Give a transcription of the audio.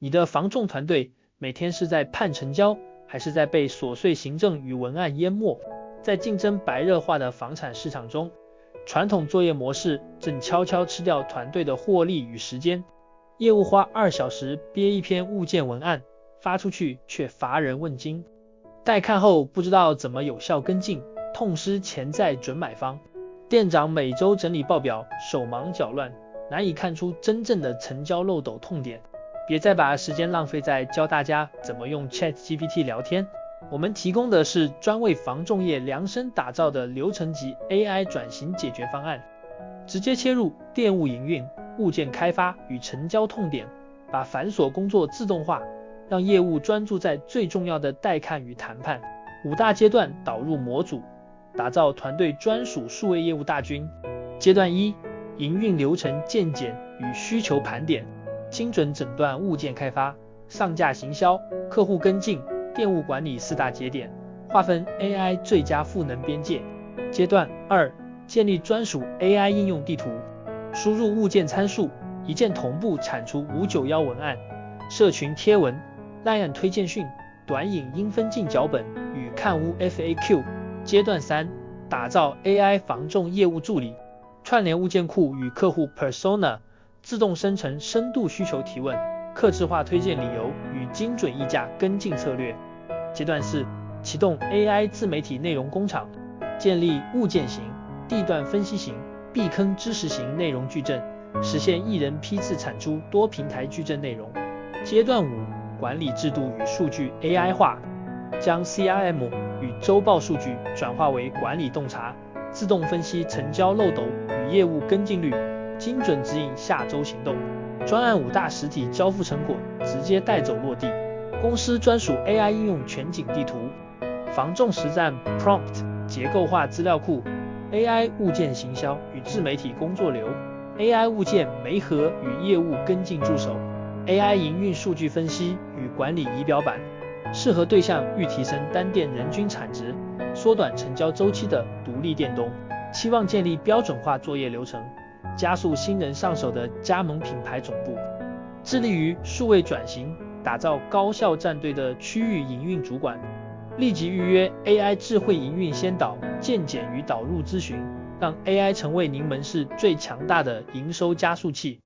你的房仲團隊每天是在盼成交，還是在被瑣碎行政與文案淹沒？在競爭白熱化的房產市場中，傳統作業模式正悄悄吃掉團隊的獲利與時間。業務花2小時編一篇物件文案，發出去卻乏人問津。待看後不知道怎麼有效跟進，痛失潛在準買方。店長每周整理報表，手忙腳亂，難以看出真正的成交漏斗痛點。別再把時間浪費在教大家怎麼用 ChatGPT 聊天，我們提供的是專為房仲業量身打造的流程級 AI 轉型解決方案，直接切入店務營運、物件開發與成交痛點，把繁瑣工作自動化，讓業務專注在最重要的帶看與談判。5大階段導入模組，打造團隊專屬數位業務大軍。階段1：營運流程漸檢與需求盤點，精準診斷物件開發、上架行銷、客戶跟進、店務管理4大節點，劃分 AI 最佳賦能邊界。階段2：建立專屬 AI 應用地圖，輸入物件參數，一鍵同步產出591文案、社群貼文、LINE推薦訊、短影音分鏡腳本與看屋 FAQ。階段3：打造 AI 房仲業務助理，串聯物件庫與客戶 Persona， 自動生成深度需求提問、客製化推薦理由與精準議價跟進策略。階段4：啟動 AI 自媒體內容工廠，建立物件型、地段分析型、避坑知識型內容矩陣，實現一人批次產出多平台矩陣內容。階段5：管理制度與數據 AI 化，將 CRM 與週報數據轉化為管理洞察，自動分析成交漏斗與業務跟進率，精準指引下周行動。專案5大實體交付成果直接帶走落地。公司專屬 AI 應用全景地圖，房仲實戰 Prompt 結構化資料庫， AI 物件行銷與自媒體工作流， AI 物件媒合與業務跟進助手， AI 營運數據分析與管理儀表板，適合對象欲提升單店人均產值、縮短成交週期的獨立店東，期望建立標準化作業流程，加速新人上手的加盟品牌總部，致力於數位轉型，打造高效戰隊的區域營運主管。立即預約 AI 智慧營運先導、健檢與導入諮詢，讓 AI 成為您門市最強大的營收加速器。